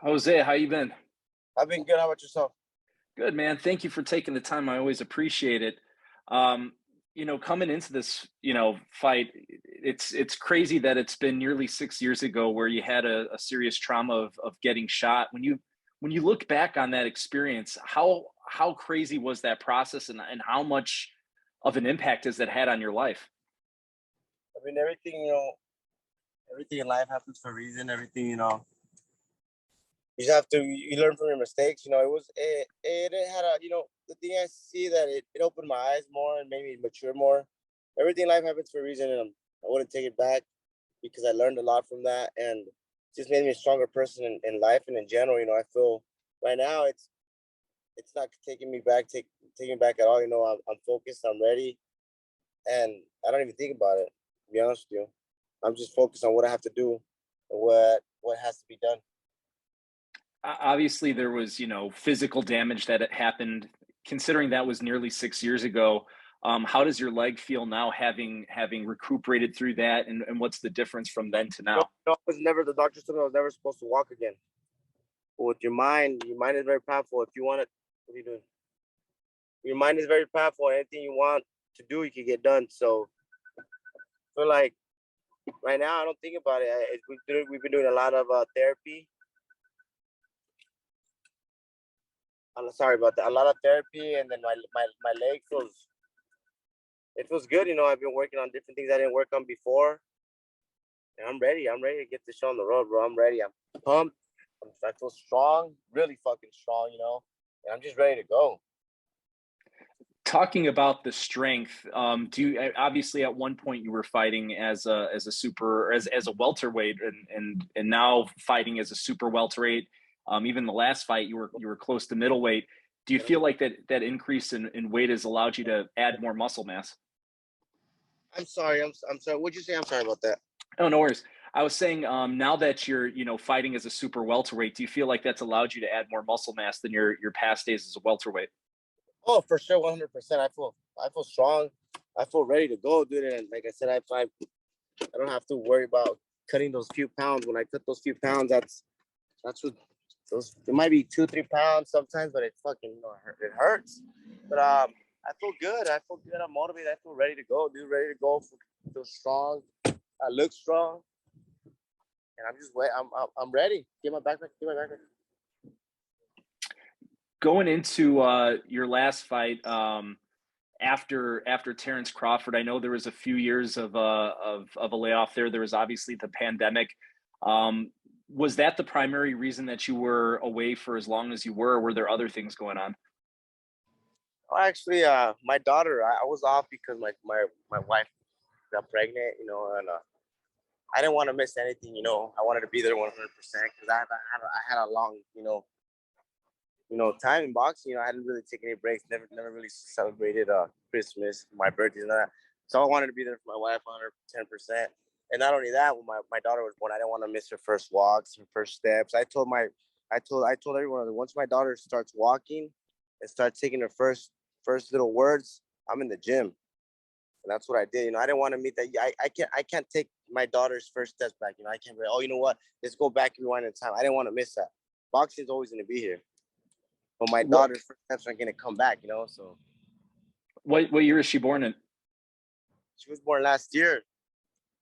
Jose, how you been? I've been good. How about yourself? Good, man. Thank you for taking the time. I always appreciate it. Um, coming into this, fight, it's crazy that it's been nearly 6 years ago where you had a serious trauma of getting shot. When you look back on that experience, how crazy was that process and how much of an impact has that had on your life? I mean, everything in life happens for a reason. Everything, you just have to you learn from your mistakes. It had a the thing I see that it opened my eyes more and made me mature more. Everything in life happens for a reason, and I wouldn't take it back because I learned a lot from that and just made me a stronger person in life and in general. I feel right now it's not taking me back, taking back at all. I'm focused, I'm ready, and I don't even think about it. To be honest with you, I'm just focused on what I have to do and what has to be done. Obviously, there was physical damage that had happened. Considering that was nearly 6 years ago, how does your leg feel now, having recuperated through that, and what's the difference from then to now? I was never the doctor told me I was never supposed to walk again. But with your mind is very powerful. If you want it, what are you doing? Your mind is very powerful. Anything you want to do, you can get done. So I feel like right now I don't think about it. We've been doing a lot of therapy. I'm sorry about that. A lot of therapy, and then my leg feels good. I've been working on different things I didn't work on before, and I'm ready. I'm ready to get the show on the road, bro. I'm ready. I'm pumped. I feel strong, really fucking strong. And I'm just ready to go. Talking about the strength, do you obviously at one point you were fighting as a super as a welterweight, and now fighting as a super welterweight. Even the last fight you were close to middleweight. Do you feel like that increase in weight has allowed you to add more muscle mass? I'm sorry. I'm sorry. What'd you say? I'm sorry about that. Oh, no worries. I was saying, now that you're fighting as a super welterweight, do you feel like that's allowed you to add more muscle mass than your past days as a welterweight? Oh, for sure, 100%. I feel strong. I feel ready to go, dude. And like I said, I don't have to worry about cutting those few pounds. When I cut those few pounds, that's what those. It might be 2-3 pounds sometimes, but it fucking it hurts. But I feel good. I feel good. I'm motivated. I feel ready to go, dude. Ready to go. Feel strong. I look strong, and I'm just wait. I'm ready. Get my backpack. Get my backpack. Going into your last fight, after Terrence Crawford, I know there was a few years of a layoff there. There was obviously the pandemic. Um, was that the primary reason that you were away for as long as you were? Or were there other things going on? Well, actually, my daughter, I was off because my wife got pregnant, and I didn't want to miss anything, I wanted to be there 100% because I had a long, time in boxing. I hadn't really taken any breaks, never really celebrated Christmas, my birthday, and all that. So I wanted to be there for my wife 110%. And not only that, when my daughter was born, I didn't want to miss her first walks, her first steps. I told everyone that once my daughter starts walking and starts taking her first little words, I'm in the gym. And that's what I did. I didn't want to meet that. I can't take my daughter's first steps back. I can't be like, oh, you know what? Let's go back and rewind in time. I didn't want to miss that. Boxing is always going to be here. But my What daughter's first steps are going to come back, so what year is she born in? she was born last year.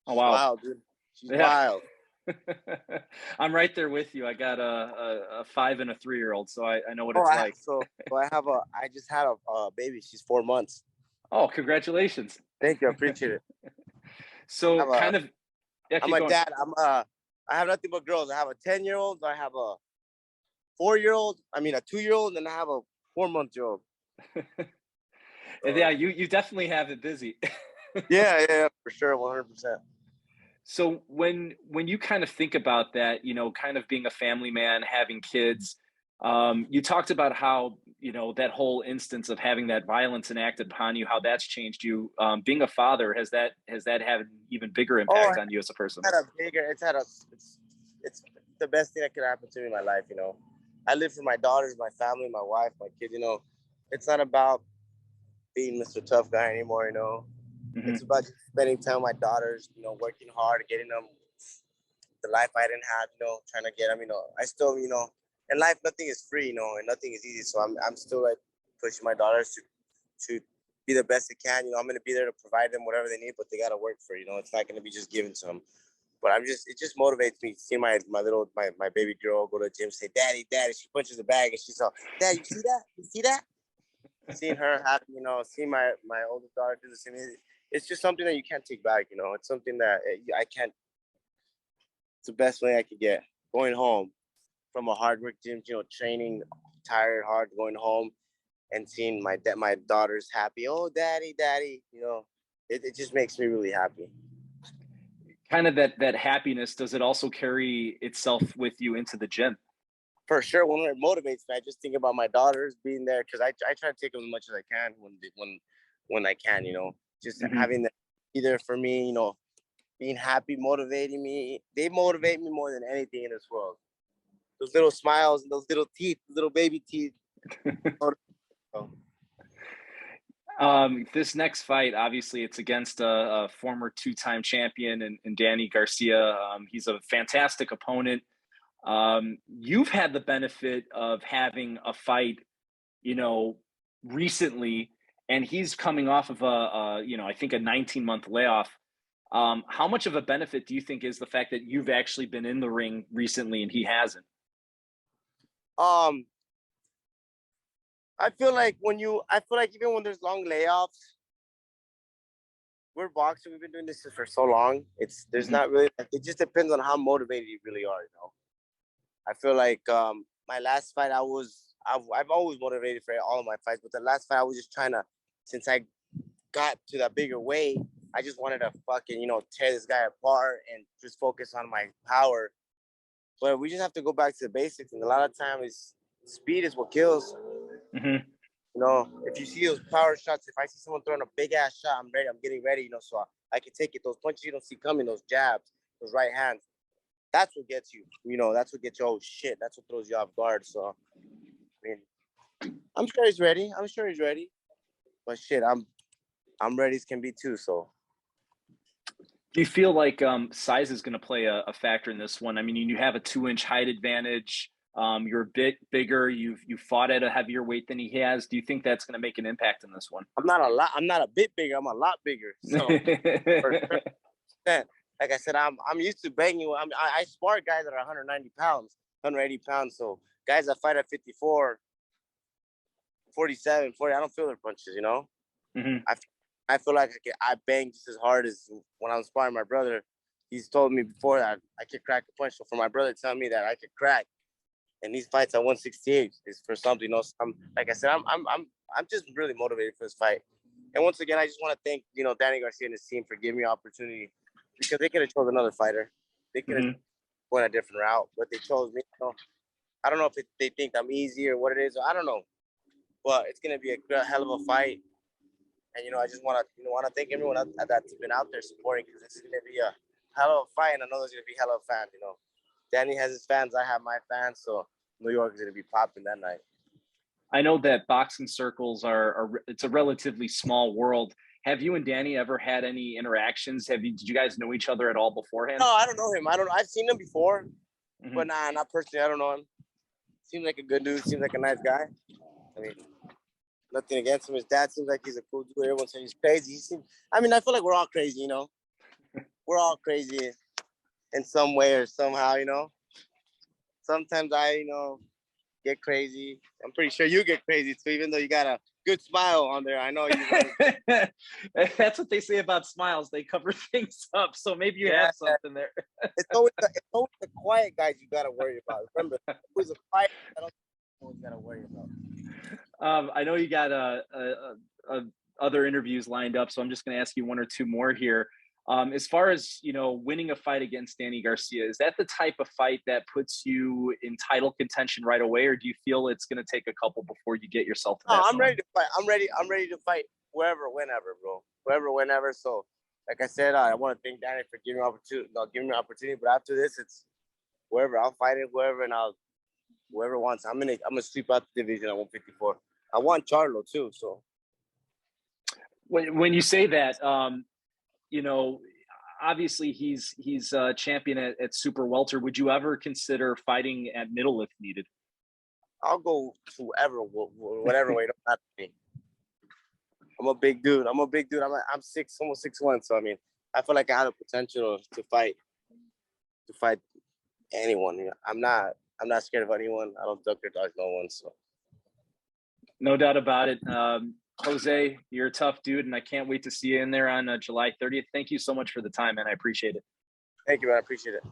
Oh, She's wow. wild, dude. She's Yeah. wild. I'm right there with you. I got a 5 and a 3-year-old, so I know what Oh, it's like. I just had a baby. She's 4 months. Oh, congratulations. Thank you. I appreciate it. So I'm a, kind of, yeah, I'm keep a going. dad. I have nothing but girls. I have a 10-year-old. I have a 4-year-old. I mean, a 2-year-old, and I have a 4-month-old. And yeah, you definitely have it busy. Yeah, for sure, 100%. So when you kind of think about that, kind of being a family man, having kids, you talked about how, that whole instance of having that violence enacted upon you, how that's changed you. Being a father, has that had an even bigger Oh, impact on you as a person? it's the best thing that could happen to me in my life. I live for my daughters, my family, my wife, my kids. It's not about being Mr. Tough Guy anymore. Hmm. It's about just spending time with my daughters. Working hard, getting them the life I didn't have, trying to get them, I still, in life, nothing is free, and nothing is easy. So I'm still like pushing my daughters to be the best they can. I'm going to be there to provide them whatever they need, but they got to work for it. It's not going to be just given to them. But it just motivates me to see my baby girl go to the gym, say, Daddy, Daddy. She punches the bag and she's all, Dad, you see that? You see that? Seeing her happy, seeing my oldest daughter do the same. It's just something that you can't take back. It's something that I can't. It's the best way I could get. Going home from a hard work gym, training, tired, hard, going home and seeing my daughters happy. Oh, Daddy, Daddy. It just makes me really happy. Kind of that happiness, does it also carry itself with you into the gym? For sure, when it motivates me, I just think about my daughters being there because I try to take them as much as I can when I can, just having them be there for me, being happy, motivating me. They motivate me more than anything in this world. Those little smiles and those little teeth, little baby teeth. This next fight, obviously, it's against a former two-time champion and Danny Garcia. He's a fantastic opponent. You've had the benefit of having a fight, recently, and he's coming off of I think a 19-month layoff. How much of a benefit do you think is the fact that you've actually been in the ring recently and he hasn't? I feel like even when there's long layoffs, we're boxing. We've been doing this for so long. There's not really. It just depends on how motivated you really are. I feel like my last fight, I've always motivated for all of my fights, but the last fight I was just trying to, since I got to that bigger weight, I just wanted to fucking tear this guy apart and just focus on my power. But we just have to go back to the basics, and a lot of times speed is what kills. If you see those power shots, if I see someone throwing a big ass shot, I'm ready. I'm getting ready, so I can take it. Those punches you don't see coming, those jabs, those right hands, that's what gets you. That's what gets you. Oh shit, that's what throws you off guard. So, I'm sure he's ready. But shit, I'm ready as can be too. So. Do you feel like size is going to play a factor in this one? I mean, you have a 2-inch height advantage. You're a bit bigger. You fought at a heavier weight than he has. Do you think that's going to make an impact in this one? I'm not a bit bigger. I'm a lot bigger. So, for sure. Like I said, I'm used to banging. I spar guys that are 190 pounds, 180 pounds. So guys that fight at 54, 47, 40, I don't feel their punches. I feel like I bang just as hard as when I was sparring my brother. He's told me before that I could crack a punch. So for my brother telling me that I could crack, and these fights at 168 is for something else. Like I said, I'm just really motivated for this fight. And once again, I just want to thank Danny Garcia and his team for giving me an opportunity, because they could have chosen another fighter. They could have went a different route, but they chose me. I don't know if they think I'm easy or what it is. I don't know, but it's gonna be a hell of a fight. And I just want to thank everyone that's been out there supporting, because this is gonna be a hell of a fight, and I know there's gonna be hell of fans. Danny has his fans, I have my fans, so New York is gonna be popping that night. I know that boxing circles it's a relatively small world. Have you and Danny ever had any interactions? Did you guys know each other at all beforehand? No, I don't know him. I've seen him before, but nah, not personally. I don't know him. Seems like a good dude. Seems like a nice guy. I mean, nothing against him. His dad seems like he's a cool dude. Everyone says he's crazy. I feel like we're all crazy, We're all crazy in some way or somehow, Sometimes I, get crazy. I'm pretty sure you get crazy too, even though you got a good smile on there. I know you. That's what they say about smiles. They cover things up. So maybe you have something there. It's always the quiet guys you got to worry about. Remember, who's a quiet, I don't always got to worry about. I know you got other interviews lined up, so I'm just going to ask you one or two more here. As far as, winning a fight against Danny Garcia, is that the type of fight that puts you in title contention right away, or do you feel it's going to take a couple before you get yourself to that? I'm ready to fight. I'm ready to fight wherever, whenever, bro. Wherever, whenever. So, like I said, I want to thank Danny for giving me an opportunity. But after this, it's wherever. I'll fight it wherever, and whoever wants. I'm gonna sweep out the division at 154. I want Charlo too. So when you say that, obviously he's champion at super welter. Would you ever consider fighting at middle if needed? I'll go to whatever way. Don't matter to me. I'm a big dude. I'm almost 6'1". So I mean, I feel like I have the potential to fight anyone. You know, I'm not scared of anyone. I don't duck or dodge no one. So no doubt about it. Jose, you're a tough dude, and I can't wait to see you in there on July 30th. Thank you so much for the time, man. I appreciate it. thank you, man. I appreciate it.